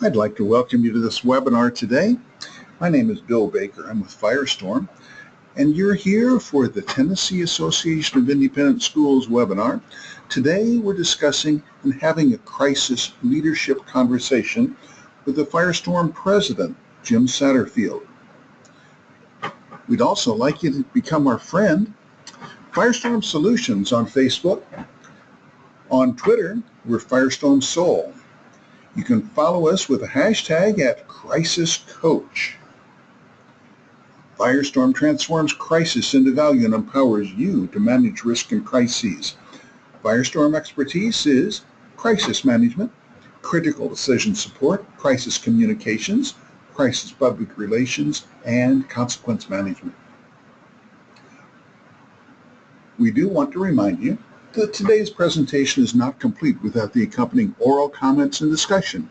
I'd like to welcome you to this webinar today. My name is Bill Baker. I'm with Firestorm, and you're here for the Tennessee Association of Independent Schools webinar. Today we're discussing and having a crisis leadership conversation with the Firestorm President, Jim Satterfield. We'd also like you to become our friend. Firestorm Solutions on Facebook. On Twitter, we're Firestorm Soul. You can follow us with a hashtag at CrisisCoach. Firestorm transforms crisis into value and empowers you to manage risk and crises. Firestorm expertise is crisis management, critical decision support, crisis communications, crisis public relations, and consequence management. We do want to remind you that today's presentation is not complete without the accompanying oral comments and discussion.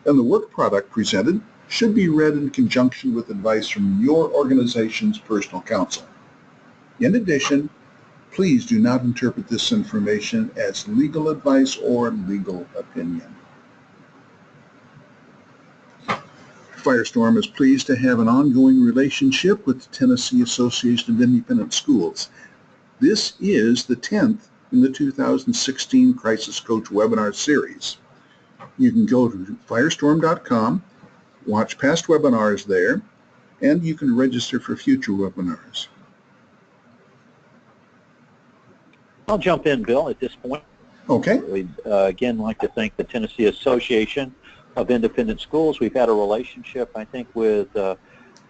And the work product presented should be read in conjunction with advice from your organization's personal counsel. In addition, please do not interpret this information as legal advice or legal opinion. Firestorm is pleased to have an ongoing relationship with the Tennessee Association of Independent Schools. This is the 10th in the 2016 Crisis Coach webinar series. You can go to firestorm.com, watch past webinars there, and you can register for future webinars. I'll jump in, Bill, at this point. Okay. We'd again like to thank the Tennessee Association of Independent Schools. We've had a relationship, I think, with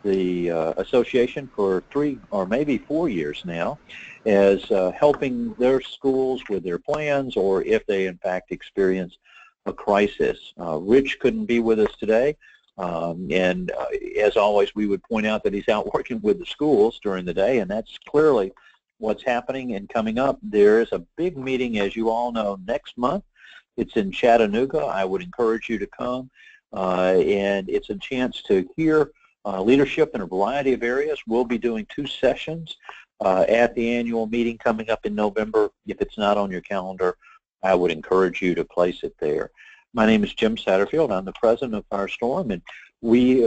the association for 3 or maybe 4 years now, as helping their schools with their plans or if they in fact experience a crisis. Rich couldn't be with us today, and as always we would point out that he's out working with the schools during the day, and that's clearly what's happening and coming up. There is a big meeting, as you all know, next month. It's in Chattanooga. I would encourage you to come, and it's a chance to hear leadership in a variety of areas. We'll be doing 2 sessions at the annual meeting coming up in November. If it's not on your calendar, I would encourage you to place it there. My name is Jim Satterfield. I'm the president of Firestorm, and we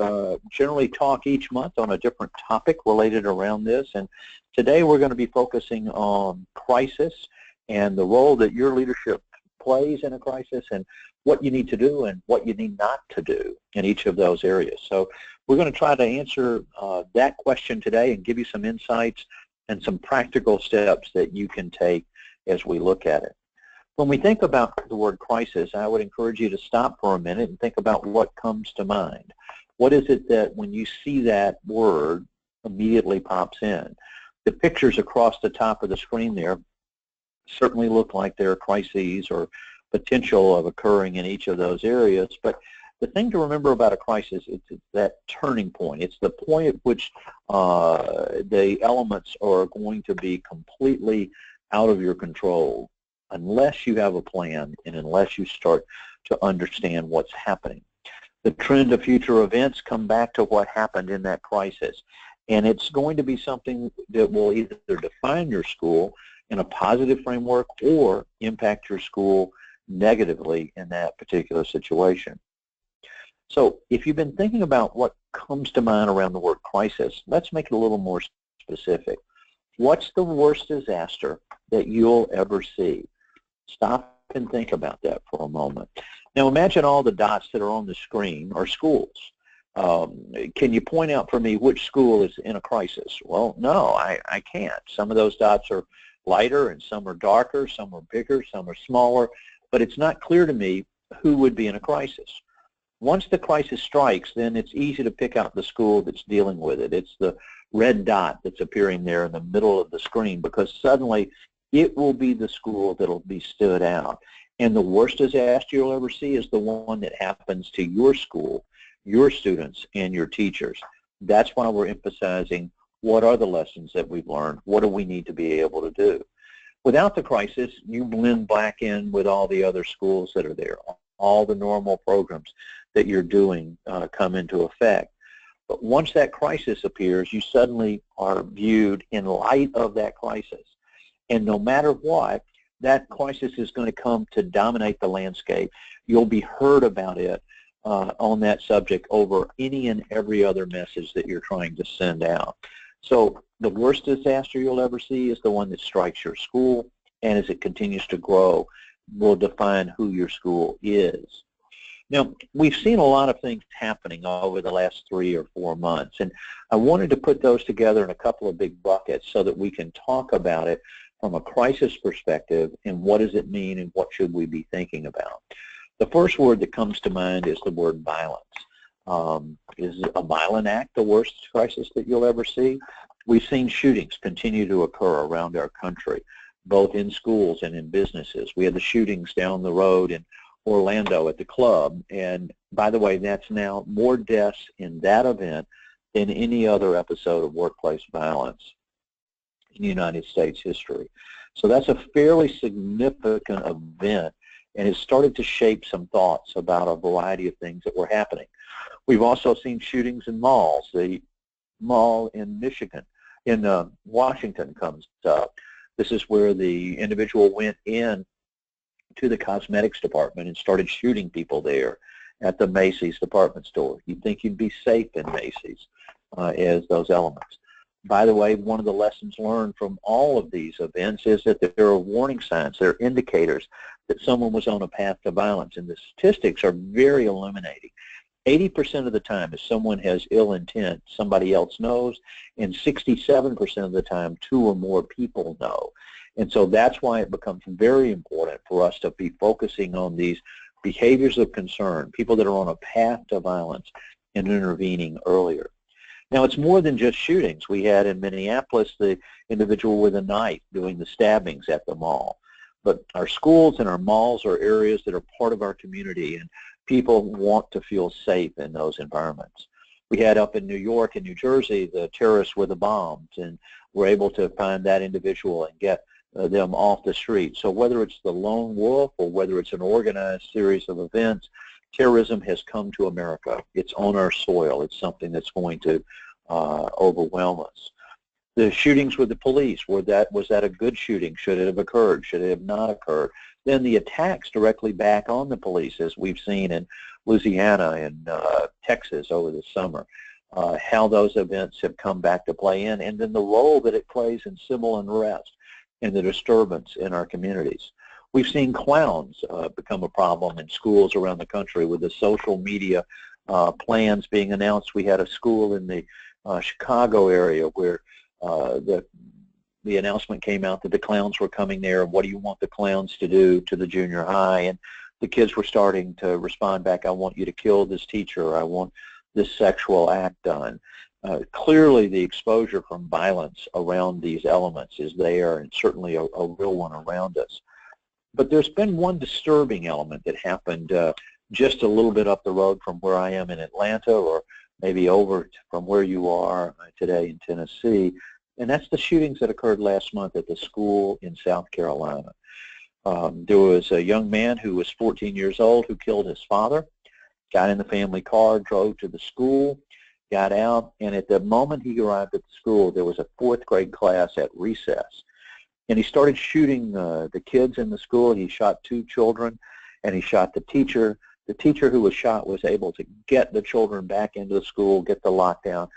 generally talk each month on a different topic related around this. And today we're going to be focusing on crisis and the role that your leadership plays in a crisis, and what you need to do and what you need not to do in each of those areas. So we're going to try to answer that question today and give you some insights and some practical steps that you can take as we look at it. When we think about the word crisis, I would encourage you to stop for a minute and think about what comes to mind. What is it that when you see that word immediately pops in? The pictures across the top of the screen there certainly look like there are crises or potential of occurring in each of those areas, but the thing to remember about a crisis is it's that turning point. It's the point at which the elements are going to be completely out of your control unless you have a plan and unless you start to understand what's happening. The trend of future events come back to what happened in that crisis, and it's going to be something that will either define your school in a positive framework or impact your school negatively in that particular situation. So if you've been thinking about what comes to mind around the word crisis, let's make it a little more specific. What's the worst disaster that you'll ever see? Stop and think about that for a moment. Now imagine all the dots that are on the screen are schools. Can you point out for me which school is in a crisis? Well, no, I can't. Some of those dots are lighter and some are darker, some are bigger, some are smaller, but it's not clear to me who would be in a crisis. Once the crisis strikes, then it's easy to pick out the school that's dealing with it. It's the red dot that's appearing there in the middle of the screen, because suddenly it will be the school that'll be stood out. And the worst disaster you'll ever see is the one that happens to your school, your students, and your teachers. That's why we're emphasizing what are the lessons that we've learned, what do we need to be able to do. Without the crisis, you blend back in with all the other schools that are there. All the normal programs that you're doing come into effect. But once that crisis appears, you suddenly are viewed in light of that crisis. And no matter what, that crisis is going to come to dominate the landscape. You'll be heard about it on that subject over any and every other message that you're trying to send out. So the worst disaster you'll ever see is the one that strikes your school, and as it continues to grow, will define who your school is. Now, we've seen a lot of things happening over the last 3 or 4 months, and I wanted to put those together in a couple of big buckets so that we can talk about it from a crisis perspective and what does it mean and what should we be thinking about. The first word that comes to mind is the word violence. Is a violent act the worst crisis that you'll ever see? We've seen shootings continue to occur around our country, both in schools and in businesses. We had the shootings down the road in Orlando at the club, and by the way, that's now more deaths in that event than any other episode of workplace violence in United States history. So that's a fairly significant event, and it started to shape some thoughts about a variety of things that were happening. We've also seen shootings in malls. The mall in Michigan, in Washington comes up. This is where the individual went in to the cosmetics department and started shooting people there at the Macy's department store. You'd think you'd be safe in Macy's as those elements. By the way, one of the lessons learned from all of these events is that there are warning signs, there are indicators that someone was on a path to violence, and the statistics are very illuminating. 80% of the time, if someone has ill intent, somebody else knows, and 67% of the time, 2 or more people know. And so that's why it becomes very important for us to be focusing on these behaviors of concern, people that are on a path to violence, and intervening earlier. Now, it's more than just shootings. We had in Minneapolis the individual with a knife doing the stabbings at the mall. But our schools and our malls are areas that are part of our community, and people want to feel safe in those environments. We had up in New York and New Jersey the terrorists with the bombs, and we're able to find that individual and get them off the street. So whether it's the lone wolf or whether it's an organized series of events, terrorism has come to America. It's on our soil. It's something that's going to overwhelm us. The shootings with the police, was that a good shooting? Should it have occurred? Should it have not occurred? Then the attacks directly back on the police, as we've seen in Louisiana and Texas over the summer, how those events have come back to play in, and then the role that it plays in civil unrest and the disturbance in our communities. We've seen clowns become a problem in schools around the country with the social media plans being announced. We had a school in the Chicago area where the announcement came out that the clowns were coming there. What do you want the clowns to do to the junior high? And the kids were starting to respond back, I want you to kill this teacher. I want this sexual act done. Clearly the exposure from violence around these elements is there, and certainly a real one around us. But there's been one disturbing element that happened just a little bit up the road from where I am in Atlanta, or maybe over from where you are today in Tennessee, and that's the shootings that occurred last month at the school in South Carolina. There was a young man who was 14 years old who killed his father, got in the family car, drove to the school, got out, and at the moment he arrived at the school, there was a 4th grade class at recess. And he started shooting the kids in the school. He shot 2 children, and he shot the teacher. The teacher who was shot was able to get the children back into the school, get the lockdown,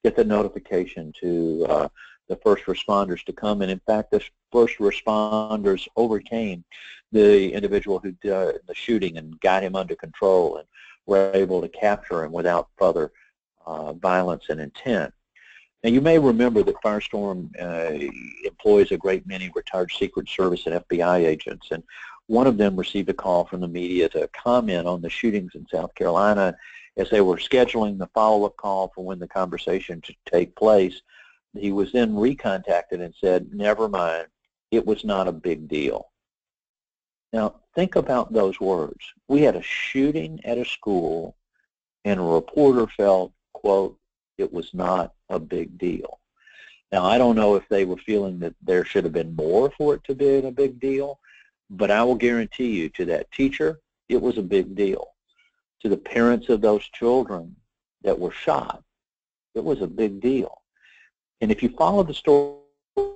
get the notification to the first responders to come. And in fact, the first responders overcame the individual who did the shooting and got him under control, and were able to capture him without further violence and intent. Now, you may remember that Firestorm employs a great many retired Secret Service and FBI agents, and one of them received a call from the media to comment on the shootings in South Carolina. As they were scheduling the follow-up call for when the conversation should take place, he was then recontacted and said, never mind, it was not a big deal. Now, think about those words. We had a shooting at a school, and a reporter felt, quote, it was not a big deal. Now, I don't know if they were feeling that there should have been more for it to be a big deal, but I will guarantee you, to that teacher, it was a big deal. To the parents of those children that were shot, it was a big deal. And if you follow the story,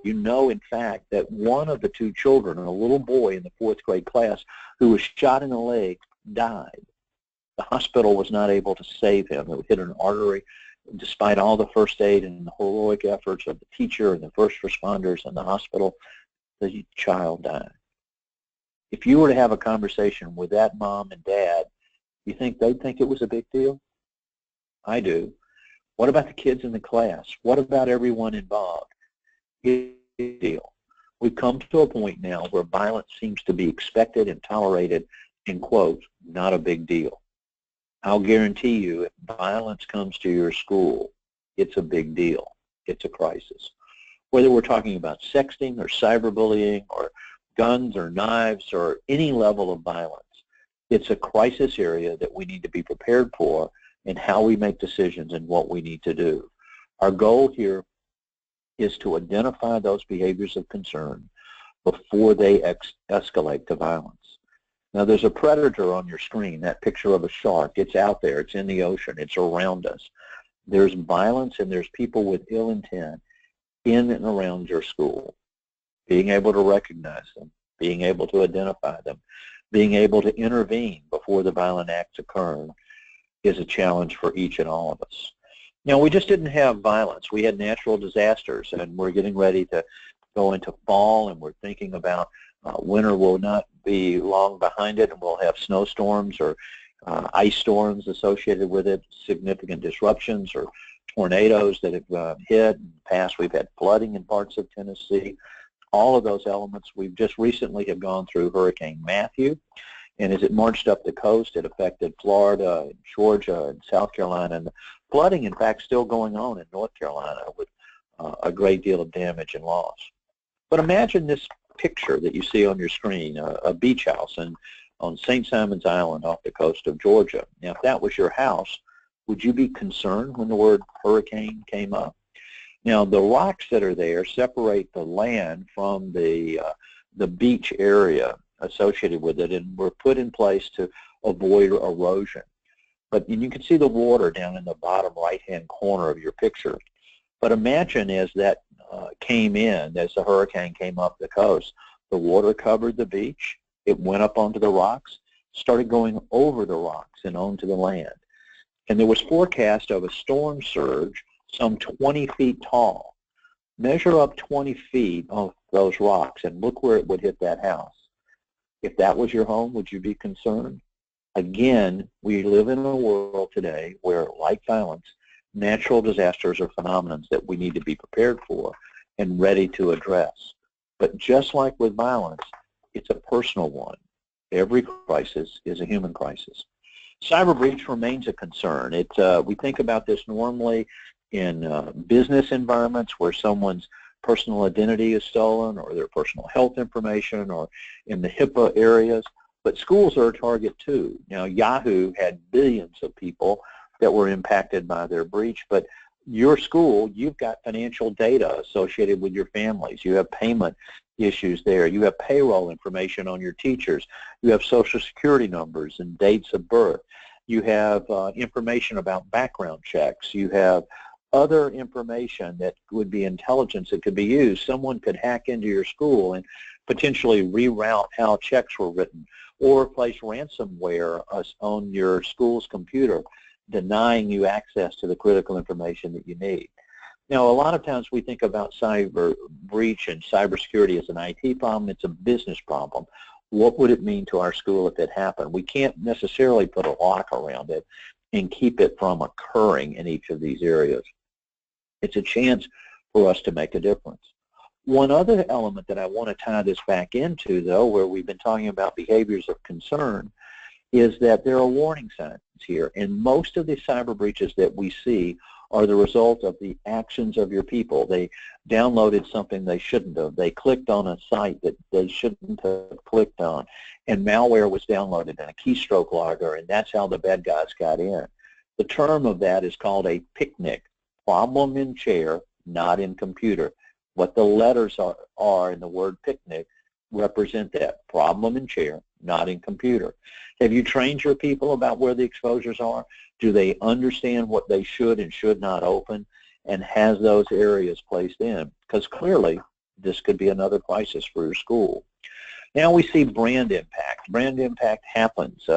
you know, in fact, that one of the 2 children, a little boy in the 4th grade class who was shot in the leg, died. The hospital was not able to save him. It hit an artery. Despite all the first aid and the heroic efforts of the teacher and the first responders and the hospital, the child died. If you were to have a conversation with that mom and dad, you think they'd think it was a big deal? I do. What about the kids in the class? What about everyone involved? It's a big deal. We've come to a point now where violence seems to be expected and tolerated, in quotes, not a big deal. I'll guarantee you, if violence comes to your school, it's a big deal. It's a crisis. Whether we're talking about sexting or cyberbullying or guns or knives or any level of violence, it's a crisis area that we need to be prepared for in how we make decisions and what we need to do. Our goal here is to identify those behaviors of concern before they escalate to violence. Now, there's a predator on your screen, that picture of a shark. It's out there. It's in the ocean. It's around us. There's violence and there's people with ill intent in and around your school. Being able to recognize them, being able to identify them, being able to intervene before the violent acts occur is a challenge for each and all of us. Now, we just didn't have violence. We had natural disasters, and we're getting ready to go into fall, and we're thinking about winter will not be long behind it, and we'll have snowstorms or ice storms associated with it, significant disruptions or tornadoes that have hit. In the past, we've had flooding in parts of Tennessee. All of those elements. We've just recently have gone through Hurricane Matthew, and as it marched up the coast, it affected Florida, Georgia, and South Carolina, and the flooding, in fact, still going on in North Carolina with a great deal of damage and loss. But imagine this picture that you see on your screen, a beach house on St. Simon's Island off the coast of Georgia. Now, if that was your house, would you be concerned when the word hurricane came up? Now, the rocks that are there separate the land from the beach area associated with it, and were put in place to avoid erosion. But you can see the water down in the bottom right-hand corner of your picture. But imagine as that came in, as the hurricane came up the coast, the water covered the beach, it went up onto the rocks, started going over the rocks and onto the land. And there was forecast of a storm surge some 20 feet tall. Measure up 20 feet of those rocks and look where it would hit that house. If that was your home, would you be concerned? Again, we live in a world today where, like violence, natural disasters are phenomena that we need to be prepared for and ready to address. But just like with violence, it's a personal one. Every crisis is a human crisis. Cyber breach remains a concern. We think about this normally in business environments where someone's personal identity is stolen or their personal health information or in the HIPAA areas. But schools are a target too. Now, Yahoo had billions of people that were impacted by their breach, but your school, you've got financial data associated with your families. You have payment issues there. You have payroll information on your teachers. You have social security numbers and dates of birth. You have information about background checks. You have other information that would be intelligence that could be used. Someone could hack into your school and potentially reroute how checks were written or place ransomware on your school's computer, denying you access to the critical information that you need. Now, a lot of times we think about cyber breach and cybersecurity as an IT problem. It's a business problem. What would it mean to our school if it happened? We can't necessarily put a lock around it and keep it from occurring in each of these areas. It's a chance for us to make a difference. One other element that I want to tie this back into, though, where we've been talking about behaviors of concern, is that there are warning signs here. And most of the cyber breaches that we see are the result of the actions of your people. They downloaded something they shouldn't have. They clicked on a site that they shouldn't have clicked on. And malware was downloaded in a keystroke logger, and that's how the bad guys got in. The term of that is called a picnic. Problem in chair, not in computer. What the letters are in the word picnic represent that. Problem in chair, not in computer. Have you trained your people about where the exposures are? Do they understand what they should and should not open? And has those areas placed in? Because clearly, this could be another crisis for your school. Now we see brand impact. Brand impact happens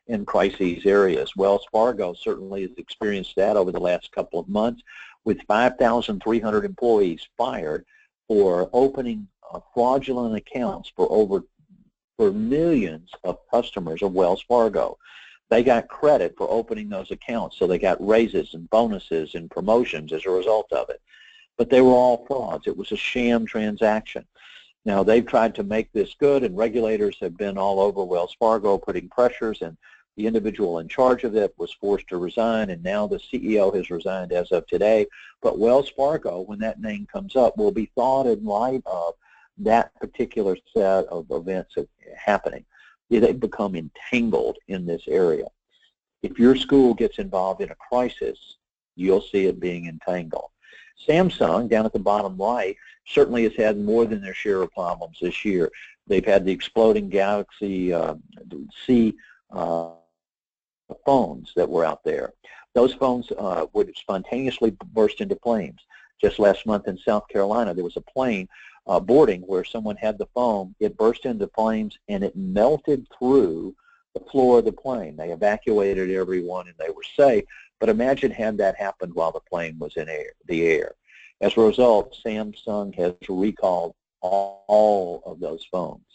in crises areas. Wells Fargo certainly has experienced that over the last couple of months, with 5,300 employees fired for opening fraudulent accounts for millions of customers of Wells Fargo. They got credit for opening those accounts, so they got raises and bonuses and promotions as a result of it. But they were all frauds. It was a sham transaction. Now, they've tried to make this good, and regulators have been all over Wells Fargo putting pressures, and the individual in charge of it was forced to resign, and now the CEO has resigned as of today. But Wells Fargo, when that name comes up, will be thought in light of that particular set of events happening. They've become entangled in this area. If your school gets involved in a crisis, you'll see it being entangled. Samsung, down at the bottom right, certainly has had more than their share of problems this year. They've had the exploding Galaxy C phones that were out there. Those phones would spontaneously burst into flames. Just last month in South Carolina, there was a plane boarding where someone had the phone. It burst into flames, and it melted through the floor of the plane. They evacuated everyone, and they were safe. But imagine had that happened while the plane was in the air. As a result, Samsung has recalled all of those phones.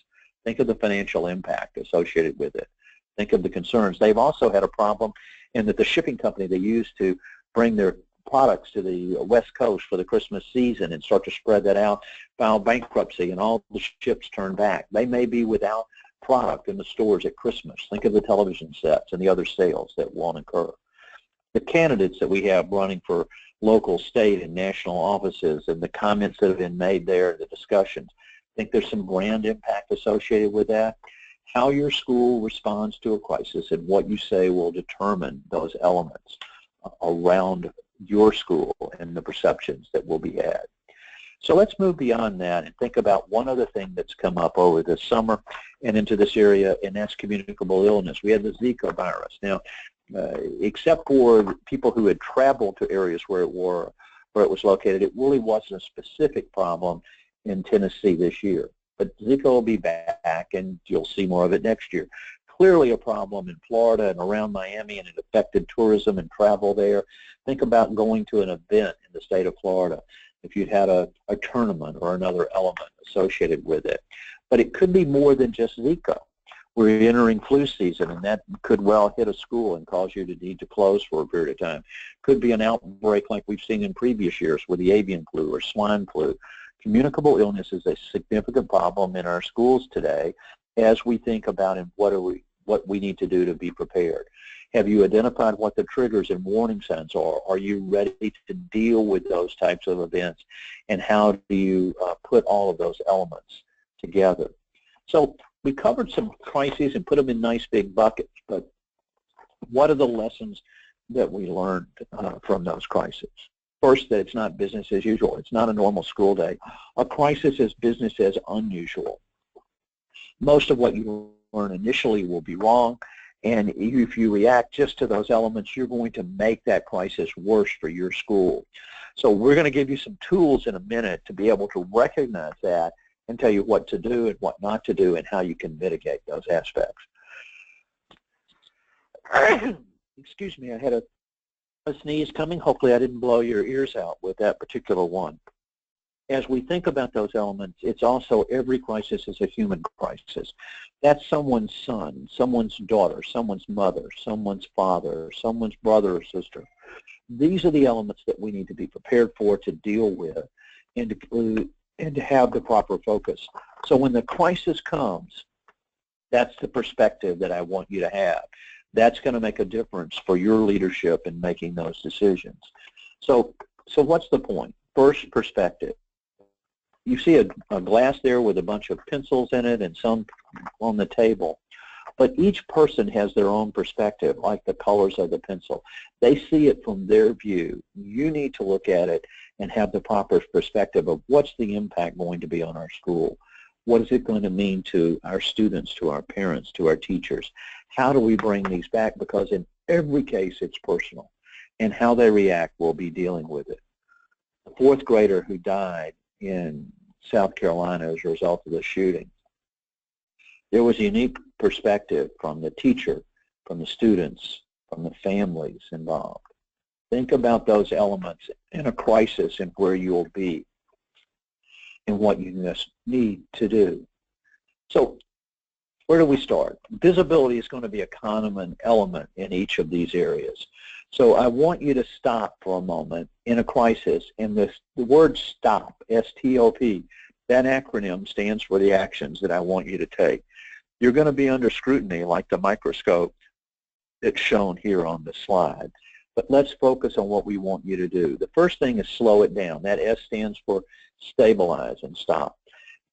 Think of the financial impact associated with it. Think of the concerns. They've also had a problem in that the shipping company they use to bring their products to the West Coast for the Christmas season and start to spread that out filed bankruptcy, and all the ships turned back. They may be without product in the stores at Christmas. Think of the television sets and the other sales that won't occur. The candidates that we have running for local, state, and national offices, and the comments that have been made there, the discussions, I think there's some brand impact associated with that. How your school responds to a crisis and what you say will determine those elements around your school and the perceptions that will be had. So let's move beyond that and think about one other thing that's come up over the summer and into this area, and that's communicable illness. We had the Zika virus. Now, except for people who had traveled to areas where it was located, it really wasn't a specific problem in Tennessee this year. But Zika will be back, and you'll see more of it next year. Clearly a problem in Florida and around Miami, and it affected tourism and travel there. Think about going to an event in the state of Florida if you'd had a tournament or another element associated with it. But it could be more than just Zika. We're entering flu season, and that could well hit a school and cause you to need to close for a period of time. Could be an outbreak like we've seen in previous years with the avian flu or swine flu. Communicable illness is a significant problem in our schools today as we think about what we need to do to be prepared. Have you identified what the triggers and warning signs are? Are you ready to deal with those types of events? And how do you put all of those elements together? So we covered some crises and put them in nice big buckets, but what are the lessons that we learned from those crises? First, that it's not business as usual. It's not a normal school day. A crisis is business as unusual. Most of what you learn initially will be wrong, and if you react just to those elements, you're going to make that crisis worse for your school. So we're going to give you some tools in a minute to be able to recognize that and tell you what to do and what not to do and how you can mitigate those aspects. Excuse me, I had a sneeze coming. Hopefully I didn't blow your ears out with that particular one. As we think about those elements, it's also every crisis is a human crisis. That's someone's son, someone's daughter, someone's mother, someone's father, someone's brother or sister. These are the elements that we need to be prepared for, to deal with, and to have the proper focus. So when the crisis comes, that's the perspective that I want you to have. That's going to make a difference for your leadership in making those decisions. So what's the point? First, perspective. You see a glass there with a bunch of pencils in it and some on the table. But each person has their own perspective, like the colors of the pencil. They see it from their view. You need to look at it and have the proper perspective of what's the impact going to be on our school. What is it going to mean to our students, to our parents, to our teachers? How do we bring these back? Because in every case, it's personal. And how they react, we'll be dealing with it. The fourth grader who died in South Carolina as a result of the shooting, there was a unique perspective from the teacher, from the students, from the families involved. Think about those elements in a crisis and where you'll be and what you need to do. So where do we start? Visibility is going to be a common element in each of these areas. So I want you to stop for a moment in a crisis, and the word STOP, S-T-O-P, that acronym stands for the actions that I want you to take. You're going to be under scrutiny like the microscope that's shown here on the slide. But let's focus on what we want you to do. The first thing is slow it down. That S stands for stabilize and stop.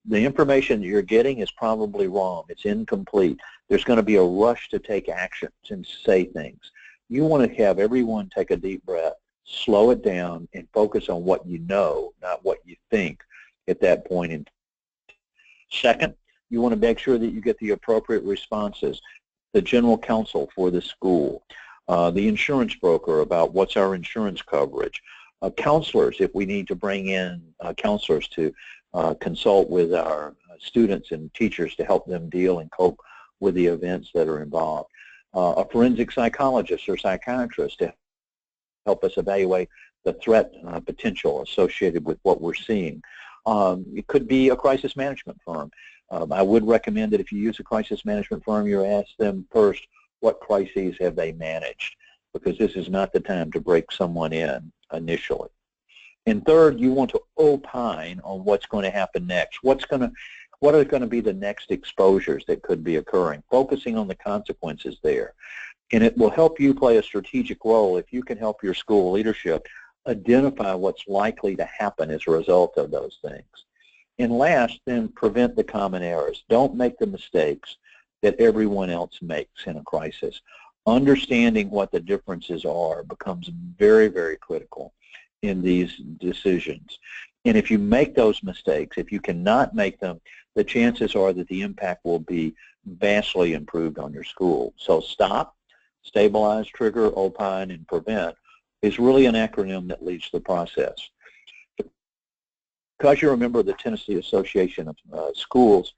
The information that you're getting is probably wrong. It's incomplete. There's going to be a rush to take actions and say things. You want to have everyone take a deep breath, slow it down, and focus on what you know, not what you think at that point in time. Second, you want to make sure that you get the appropriate responses. The general counsel for the school, the insurance broker about what's our insurance coverage, counselors if we need to bring in counselors to consult with our students and teachers to help them deal and cope with the events that are involved. A forensic psychologist or psychiatrist to help us evaluate the threat potential associated with what we're seeing. It could be a crisis management firm. I would recommend that if you use a crisis management firm, you ask them first, what crises have they managed? Because this is not the time to break someone in initially. And third, you want to opine on what's going to happen next. What are going to be the next exposures that could be occurring, focusing on the consequences there. And it will help you play a strategic role if you can help your school leadership identify what's likely to happen as a result of those things. And last, then prevent the common errors. Don't make the mistakes that everyone else makes in a crisis. Understanding what the differences are becomes very, very critical in these decisions. And if you make those mistakes, if you cannot make them, the chances are that the impact will be vastly improved on your school. So STOP, stabilize, trigger, opine, and prevent is really an acronym that leads the process. Because you're a member of the Tennessee Association of Schools,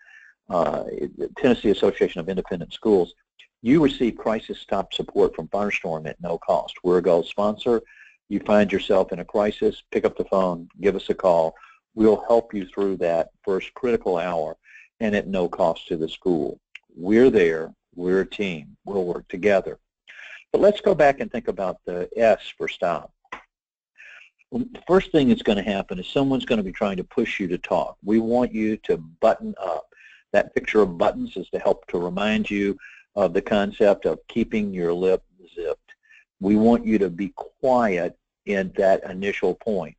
Tennessee Association of Independent Schools, you receive crisis stop support from Firestorm at no cost. We're a gold sponsor. You find yourself in a crisis, pick up the phone, give us a call. We'll help you through that first critical hour and at no cost to the school. We're there. We're a team. We'll work together. But let's go back and think about the S for stop. The first thing that's going to happen is someone's going to be trying to push you to talk. We want you to button up. That picture of buttons is to help to remind you of the concept of keeping your lip zipped. We want you to be quiet in that initial point.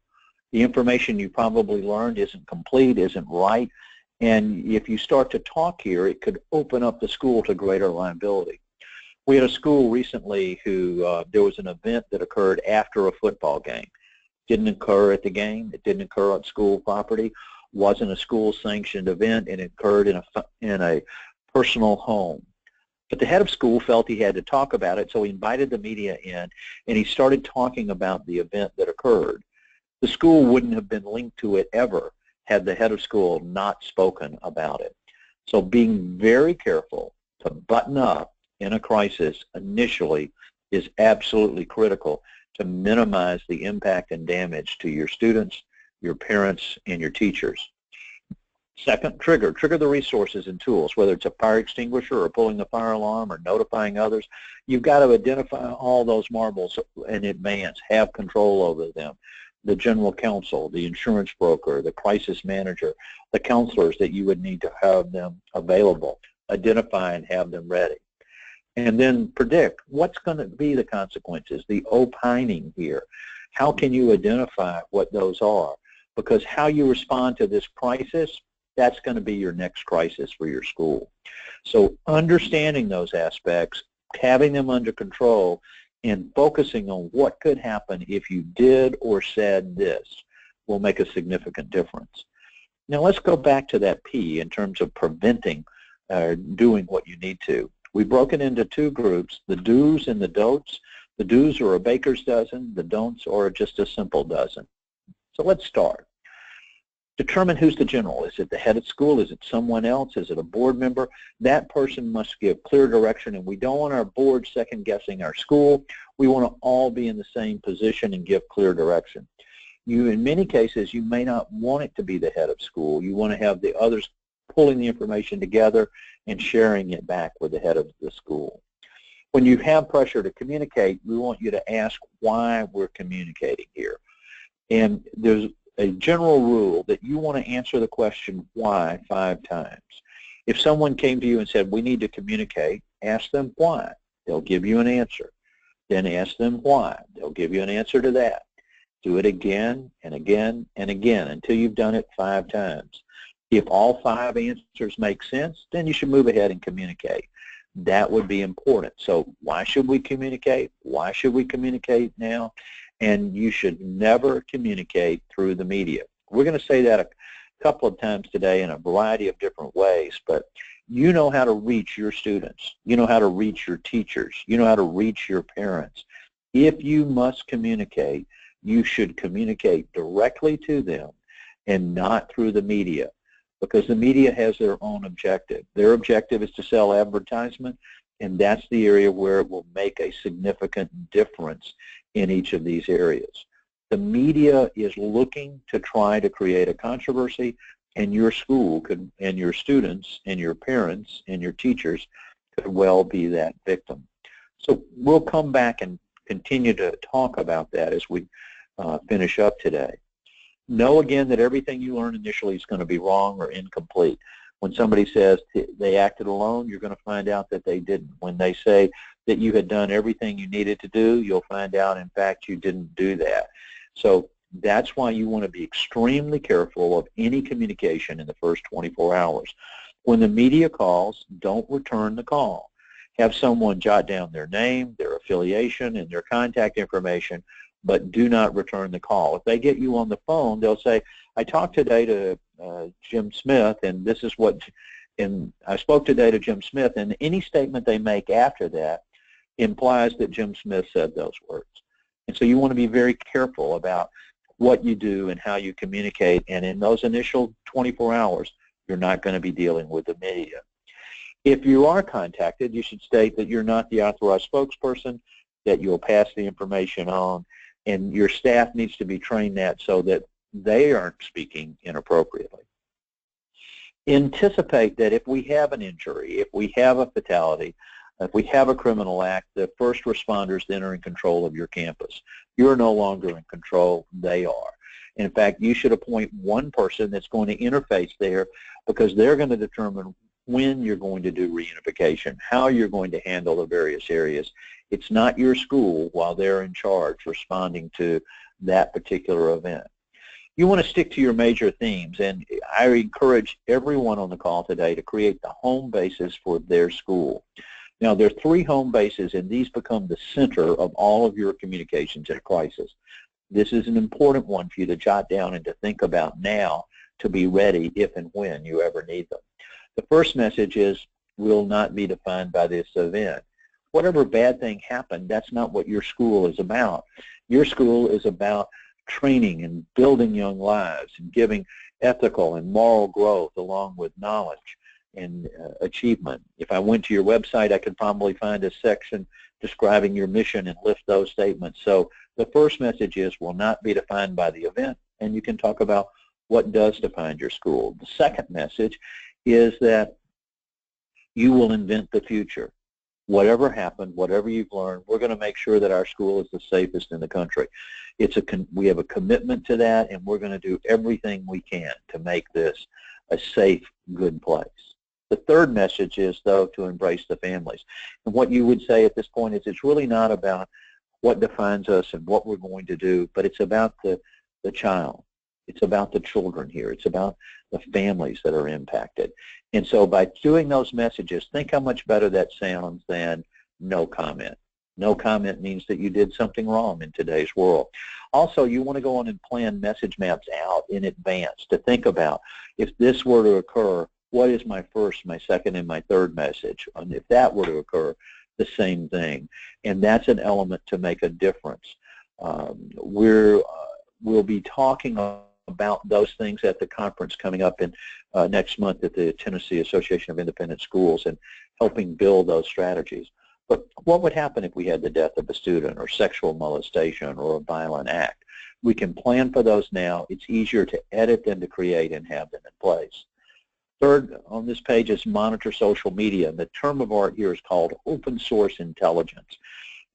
The information you probably learned isn't complete, isn't right, and if you start to talk here, it could open up the school to greater liability. We had a school recently who there was an event that occurred after a football game. Didn't occur at the game. It didn't occur on school property. Wasn't a school-sanctioned event, and it occurred in a personal home. But the head of school felt he had to talk about it, so he invited the media in, and he started talking about the event that occurred. The school wouldn't have been linked to it ever had the head of school not spoken about it. So being very careful to button up in a crisis initially is absolutely critical to minimize the impact and damage to your students, your parents, and your teachers. Second, trigger the resources and tools, whether it's a fire extinguisher or pulling the fire alarm or notifying others. You've got to identify all those marbles in advance, have control over them. The general counsel, the insurance broker, the crisis manager, the counselors that you would need to have them available, identify and have them ready. And then predict what's going to be the consequences, the opining here. How can you identify what those are? Because how you respond to this crisis, that's going to be your next crisis for your school. So understanding those aspects, having them under control, and focusing on what could happen if you did or said this will make a significant difference. Now let's go back to that P in terms of preventing doing what you need to. We've broken into two groups, the do's and the don'ts. The do's are a baker's dozen, the don'ts are just a simple dozen. So let's start. Determine who's the general. Is it the head of school? Is it someone else? Is it a board member? That person must give clear direction, and we don't want our board second-guessing our school. We want to all be in the same position and give clear direction. In many cases, you may not want it to be the head of school. You want to have the others pulling the information together and sharing it back with the head of the school. When you have pressure to communicate, we want you to ask why we're communicating here. And there's a general rule that you want to answer the question why 5 times. If someone came to you and said, we need to communicate, ask them why. They'll give you an answer. Then ask them why. They'll give you an answer to that. Do it again and again and again until you've done it 5 times. If all 5 answers make sense, then you should move ahead and communicate. That would be important. So why should we communicate? Why should we communicate now? And you should never communicate through the media. We're going to say that a couple of times today in a variety of different ways, but you know how to reach your students. You know how to reach your teachers. You know how to reach your parents. If you must communicate, you should communicate directly to them and not through the media, because the media has their own objective. Their objective is to sell advertisement, and that's the area where it will make a significant difference in each of these areas. The media is looking to try to create a controversy, and your school could, and your students and your parents and your teachers could well be that victim. So we'll come back and continue to talk about that as we finish up today. Know again that everything you learn initially is going to be wrong or incomplete. When somebody says they acted alone, you're going to find out that they didn't. When they say that you had done everything you needed to do, you'll find out, in fact, you didn't do that. So that's why you want to be extremely careful of any communication in the first 24 hours. When the media calls, don't return the call. Have someone jot down their name, their affiliation, and their contact information, but do not return the call. If they get you on the phone, they'll say, I talked today to Jim Smith, and this is what, and I spoke today to Jim Smith, and any statement they make after that implies that Jim Smith said those words. And so you want to be very careful about what you do and how you communicate, and in those initial 24 hours, you're not going to be dealing with the media. If you are contacted, you should state that you're not the authorized spokesperson, that you'll pass the information on, and your staff needs to be trained that so that they aren't speaking inappropriately. Anticipate that if we have an injury, if we have a fatality, if we have a criminal act, the first responders then are in control of your campus. You're no longer in control, they are. In fact, you should appoint one person that's going to interface there, because they're going to determine when you're going to do reunification, how you're going to handle the various areas. It's not your school while they're in charge responding to that particular event. You want to stick to your major themes, and I encourage everyone on the call today to create the home bases for their school. Now, there are 3 home bases, and these become the center of all of your communications in a crisis. This is an important one for you to jot down and to think about now to be ready if and when you ever need them. The first message is, will not be defined by this event. Whatever bad thing happened, that's not what your school is about. Your school is about training and building young lives and giving ethical and moral growth along with knowledge and achievement. If I went to your website, I could probably find a section describing your mission and list those statements. So the first message is, will not be defined by the event, and you can talk about what does define your school. The second message is that you will invent the future. Whatever happened, whatever you've learned, we're going to make sure that our school is the safest in the country. We have a commitment to that, and we're going to do everything we can to make this a safe, good place. The third message is, though, to embrace the families. And what you would say at this point is, it's really not about what defines us and what we're going to do, but it's about the child. It's about the children here. It's about the families that are impacted. And so by doing those messages, think how much better that sounds than no comment. No comment means that you did something wrong in today's world. Also, you want to go on and plan message maps out in advance to think about, if this were to occur, what is my first, my second, and my third message? And if that were to occur, the same thing. And that's an element to make a difference. We'll be talking about those things at the conference coming up in next month at the Tennessee Association of Independent Schools and helping build those strategies. But what would happen if we had the death of a student or sexual molestation or a violent act? We can plan for those now. It's easier to edit than to create and have them in place. Third on this page is monitor social media. And the term of art here is called open source intelligence.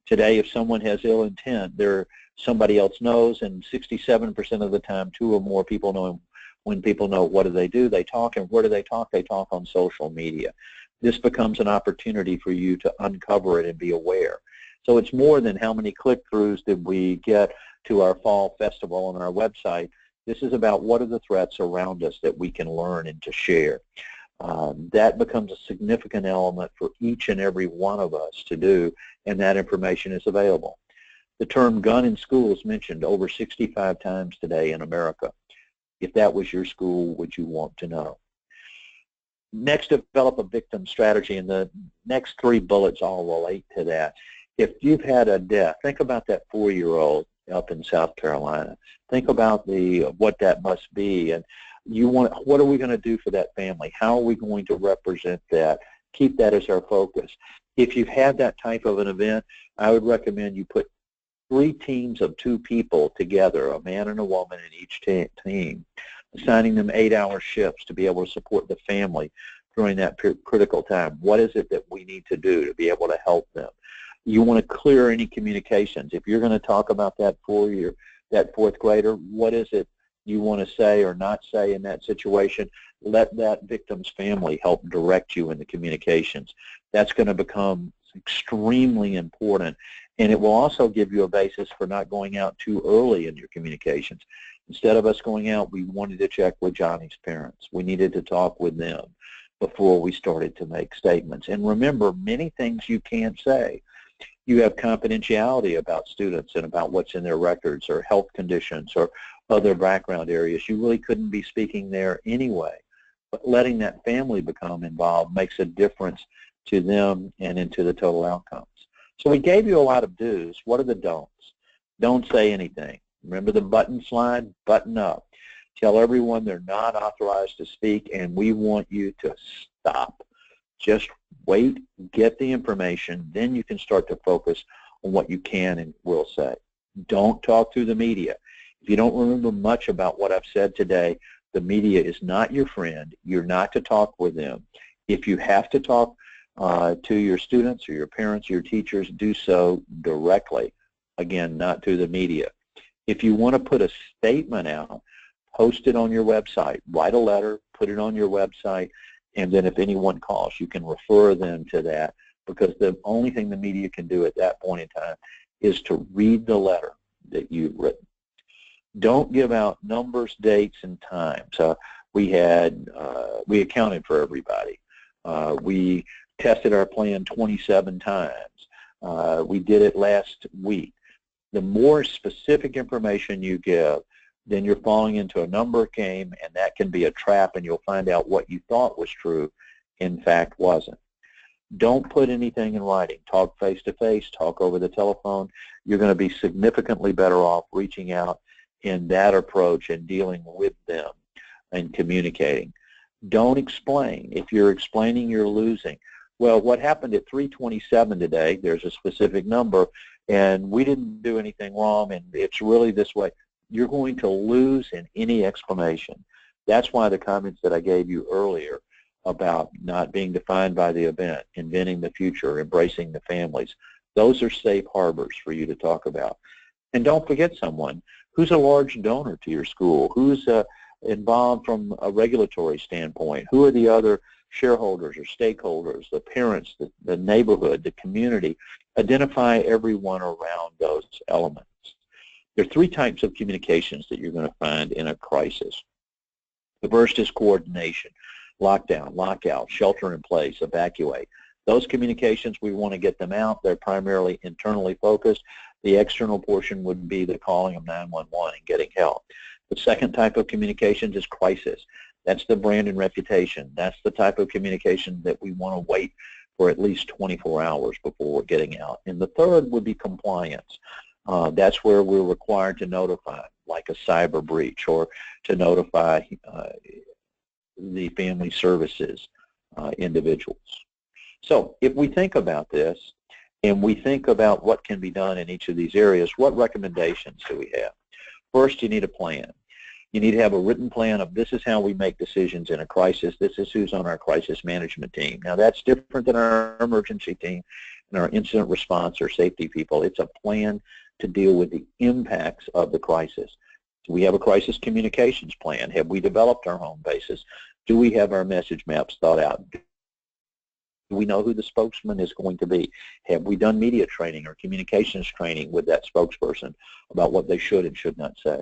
Today, if someone has ill intent, somebody else knows, and 67% of the time, 2 or more people know. When people know what do, they talk, and where do they talk? They talk on social media. This becomes an opportunity for you to uncover it and be aware. So it's more than how many click-throughs did we get to our fall festival on our website. This is about what are the threats around us that we can learn and to share. That becomes a significant element for each and every one of us to do, and that information is available. The term gun in school is mentioned over 65 times today in America. If that was your school, would you want to know? Next, develop a victim strategy, and the next 3 bullets all relate to that. If you've had a death, think about that 4-year-old up in South Carolina. Think about what that must be, and what are we going to do for that family? How are we going to represent that? Keep that as our focus. If you've had that type of an event, I would recommend you put 3 teams of 2 people together, a man and a woman in each team, assigning them 8-hour shifts to be able to support the family during that critical time. What is it that we need to do to be able to help them? You want to clear any communications. If you're going to talk about that 4th grader, what is it you want to say or not say in that situation? Let that victim's family help direct you in the communications. That's going to become extremely important, and it will also give you a basis for not going out too early in your communications. Instead of us going out, we wanted to check with Johnny's parents. We needed to talk with them before we started to make statements. And remember, many things you can't say. You have confidentiality about students and about what's in their records or health conditions or other background areas. You really couldn't be speaking there anyway. But letting that family become involved makes a difference to them and into the total outcomes. So we gave you a lot of do's. What are the don'ts? Don't say anything. Remember the button slide? Button up. Tell everyone they're not authorized to speak, and we want you to stop. Just wait, get the information, then you can start to focus on what you can and will say. Don't talk through the media. If you don't remember much about what I've said today, the media is not your friend. You're not to talk with them. If you have to talk to your students or your parents or your teachers, do so directly. Again, not through the media. If you want to put a statement out, post it on your website. Write a letter, put it on your website, and then if anyone calls, you can refer them to that, because the only thing the media can do at that point in time is to read the letter that you've written. Don't give out numbers, dates, and times. We accounted for everybody. We tested our plan 27 times. We did it last week. The more specific information you give, then you're falling into a number game, and that can be a trap, and you'll find out what you thought was true, in fact, wasn't. Don't put anything in writing. Talk face-to-face, talk over the telephone. You're going to be significantly better off reaching out in that approach and dealing with them and communicating. Don't explain. If you're explaining, you're losing. Well, what happened at 3:27 today, there's a specific number, and we didn't do anything wrong, and it's really this way. You're going to lose in any explanation. That's why the comments that I gave you earlier about not being defined by the event, inventing the future, embracing the families, those are safe harbors for you to talk about. And don't forget someone who's a large donor to your school, who's involved from a regulatory standpoint, who are the other shareholders or stakeholders, the parents, the neighborhood, the community. Identify everyone around those elements. There are 3 types of communications that you're going to find in a crisis. The first is coordination, lockdown, lockout, shelter in place, evacuate. Those communications, we want to get them out. They're primarily internally focused. The external portion would be the calling of 911 and getting help. The second type of communications is crisis. That's the brand and reputation. That's the type of communication that we want to wait for at least 24 hours before we're getting out. And the third would be compliance. That's where we're required to notify. like a cyber breach, or to notify the family services individuals. So if we think about this, and we think about what can be done in each of these areas, what recommendations do we have? First, you need a plan. You need to have a written plan of this is how we make decisions in a crisis. This is who's on our crisis management team. Now, that's different than our emergency team and our incident response or safety people. It's a plan to deal with the impacts of the crisis. Do we have a crisis communications plan? Have we developed our home bases? Do we have our message maps thought out? Do we know who the spokesman is going to be? Have we done media training or communications training with that spokesperson about what they should and should not say?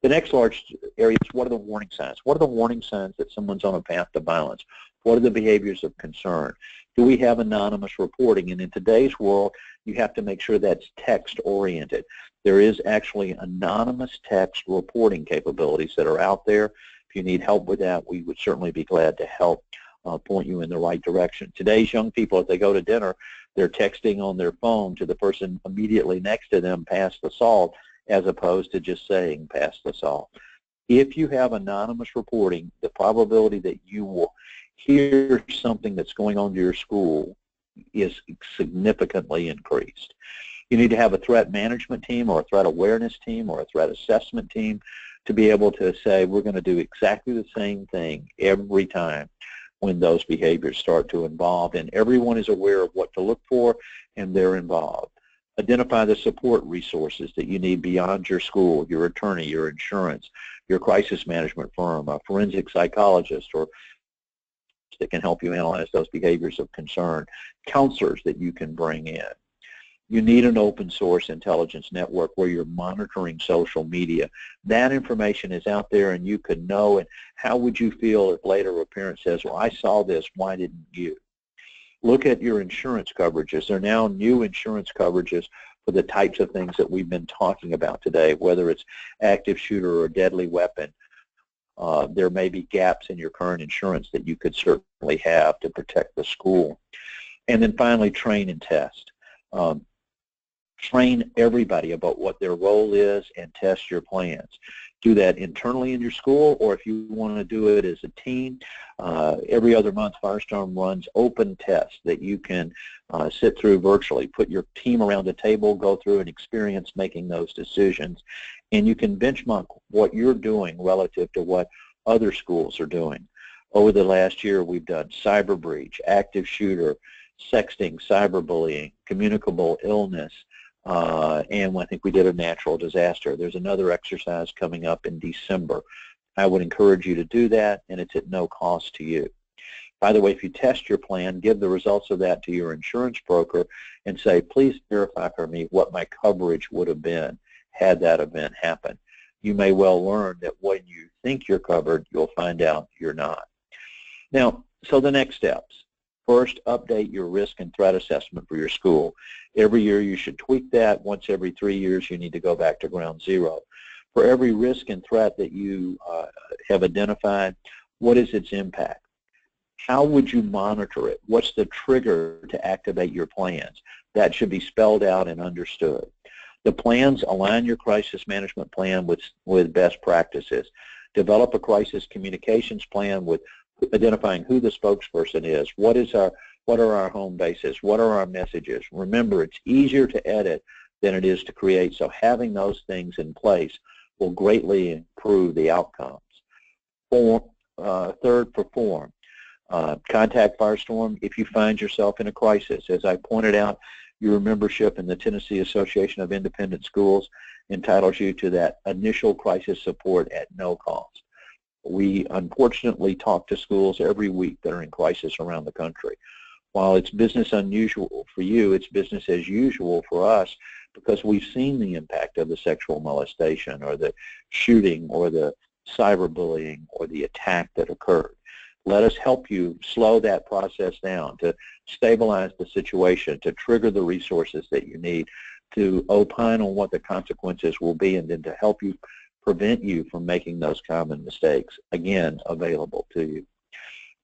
The next large area is, what are the warning signs? What are the warning signs that someone's on a path to violence? What are the behaviors of concern? Do we have anonymous reporting? And in today's world, you have to make sure that's text-oriented. There is actually anonymous text reporting capabilities that are out there. If you need help with that, we would certainly be glad to help point you in the right direction. Today's young people, if they go to dinner, they're texting on their phone to the person immediately next to them, pass the salt, as opposed to just saying pass the salt. If you have anonymous reporting, the probability that you will hear something that's going on to your school is significantly increased. You need to have a threat management team or a threat awareness team or a threat assessment team to be able to say we're going to do exactly the same thing every time when those behaviors start to involve, and everyone is aware of what to look for and they're involved. Identify the support resources that you need beyond your school, your attorney, your insurance, your crisis management firm, a forensic psychologist, or that can help you analyze those behaviors of concern, counselors that you can bring in. You need an open source intelligence network where you're monitoring social media. That information is out there and you can know, and how would you feel if later a parent says, well, I saw this, why didn't you? Look at your insurance coverages. There are now new insurance coverages for the types of things that we've been talking about today, whether it's active shooter or deadly weapon. There may be gaps in your current insurance that you could certainly have to protect the school. And then finally, train and test. Train everybody about what their role is and test your plans. Do that internally in your school, or if you want to do it as a team, every other month Firestorm runs open tests that you can sit through virtually. Put your team around a table, go through an experience making those decisions, and you can benchmark what you're doing relative to what other schools are doing. Over the last year, we've done cyber breach, active shooter, sexting, cyberbullying, communicable illness, and I think we did a natural disaster. There's another exercise coming up in December. I would encourage you to do that, and it's at no cost to you. By the way, if you test your plan, give the results of that to your insurance broker and say, please verify for me what my coverage would have been had that event happen. You may well learn that when you think you're covered, you'll find out you're not. Now, so the next steps. First, update your risk and threat assessment for your school. Every year you should tweak that. Once every 3 years you need to go back to ground zero. For every risk and threat that you have identified, what is its impact? How would you monitor it? What's the trigger to activate your plans? That should be spelled out and understood. The plans align your crisis management plan with best practices. Develop a crisis communications plan with identifying who the spokesperson is, what are our home bases, what are our messages. Remember, it's easier to edit than it is to create, so having those things in place will greatly improve the outcomes. Third, perform. Contact Firestorm if you find yourself in a crisis. As I pointed out, your membership in the Tennessee Association of Independent Schools entitles you to that initial crisis support at no cost. We unfortunately talk to schools every week that are in crisis around the country. While it's business unusual for you, it's business as usual for us because we've seen the impact of the sexual molestation or the shooting or the cyberbullying or the attack that occurred. Let us help you slow that process down, to stabilize the situation, to trigger the resources that you need, to opine on what the consequences will be, and then to help you prevent you from making those common mistakes, again, available to you.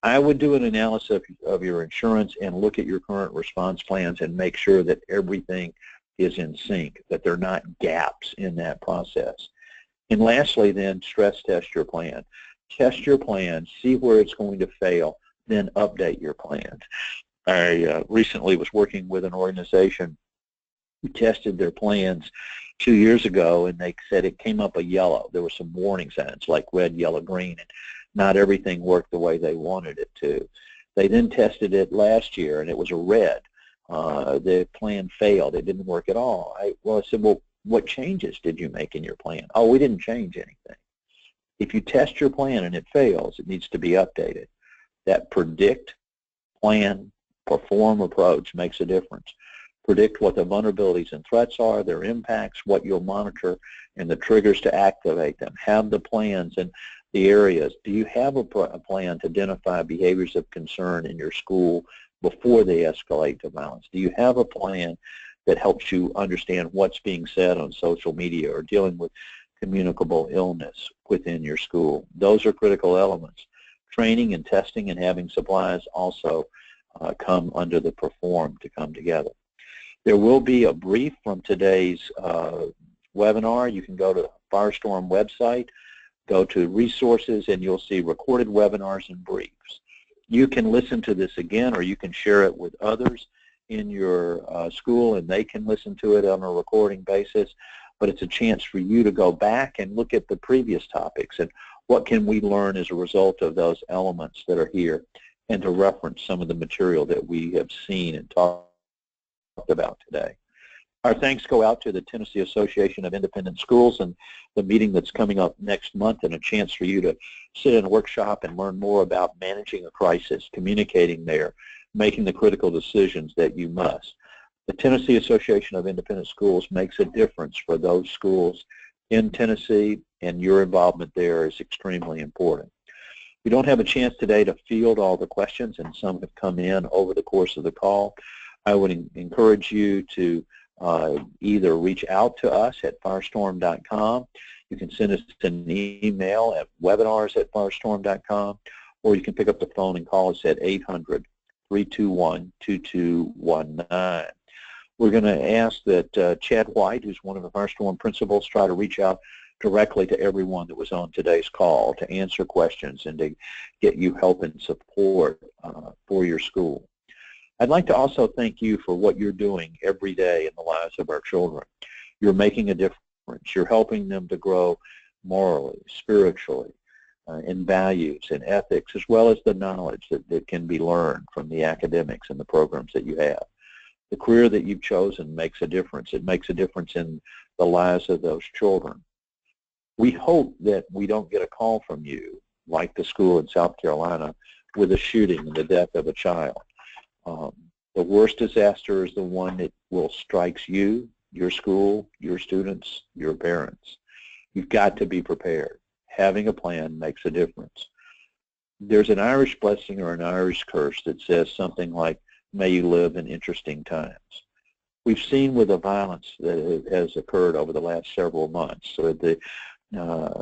I would do an analysis of your insurance and look at your current response plans and make sure that everything is in sync, that there are not gaps in that process. And lastly, then, stress test your plan. Test your plan, see where it's going to fail, then update your plans. I recently was working with an organization who tested their plans 2 years ago, and they said it came up a yellow. There were some warning signs like red, yellow, green, and not everything worked the way they wanted it to. They then tested it last year, and it was a red. The plan failed. It didn't work at all. I said, well, what changes did you make in your plan? Oh, we didn't change anything. If you test your plan and it fails, it needs to be updated. That predict, plan, perform approach makes a difference. Predict what the vulnerabilities and threats are, their impacts, what you'll monitor, and the triggers to activate them. Have the plans and the areas. Do you have a plan to identify behaviors of concern in your school before they escalate to violence? Do you have a plan that helps you understand what's being said on social media or dealing with communicable illness within your school? Those are critical elements. Training and testing and having supplies also come under the perform to come together. There will be a brief from today's webinar. You can go to the Firestorm website, go to resources, and you'll see recorded webinars and briefs. You can listen to this again, or you can share it with others in your school, and they can listen to it on a recording basis. But it's a chance for you to go back and look at the previous topics and what can we learn as a result of those elements that are here, and to reference some of the material that we have seen and talked about today. Our thanks go out to the Tennessee Association of Independent Schools and the meeting that's coming up next month, and a chance for you to sit in a workshop and learn more about managing a crisis, communicating there, making the critical decisions that you must. The Tennessee Association of Independent Schools makes a difference for those schools in Tennessee, and your involvement there is extremely important. We don't have a chance today to field all the questions, and some have come in over the course of the call. I would encourage you to either reach out to us at firestorm.com. You can send us an email at webinars@firestorm.com, or you can pick up the phone and call us at 800-321-2219. We're going to ask that Chad White, who's one of the Firestorm principals, try to reach out directly to everyone that was on today's call to answer questions and to get you help and support for your school. I'd like to also thank you for what you're doing every day in the lives of our children. You're making a difference. You're helping them to grow morally, spiritually, in values and ethics, as well as the knowledge that can be learned from the academics and the programs that you have. The career that you've chosen makes a difference. It makes a difference in the lives of those children. We hope that we don't get a call from you, like the school in South Carolina, with a shooting and the death of a child. The worst disaster is the one that will strike you, your school, your students, your parents. You've got to be prepared. Having a plan makes a difference. There's an Irish blessing or an Irish curse that says something like, may you live in interesting times. We've seen with the violence that has occurred over the last several months, so the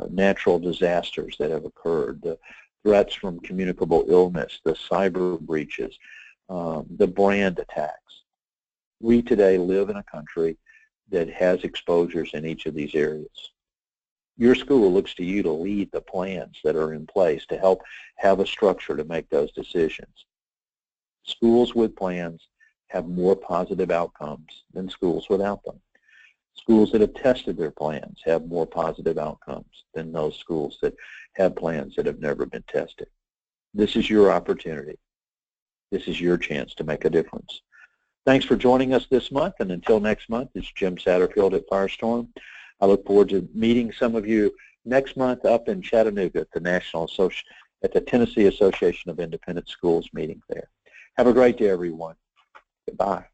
natural disasters that have occurred, the threats from communicable illness, the cyber breaches, the brand attacks. We today live in a country that has exposures in each of these areas. Your school looks to you to lead the plans that are in place to help have a structure to make those decisions. Schools with plans have more positive outcomes than schools without them. Schools that have tested their plans have more positive outcomes than those schools that have plans that have never been tested. This is your opportunity. This is your chance to make a difference. Thanks for joining us this month, and until next month, it's Jim Satterfield at Firestorm. I look forward to meeting some of you next month up in Chattanooga at the Tennessee Association of Independent Schools meeting there. Have a great day, everyone. Goodbye.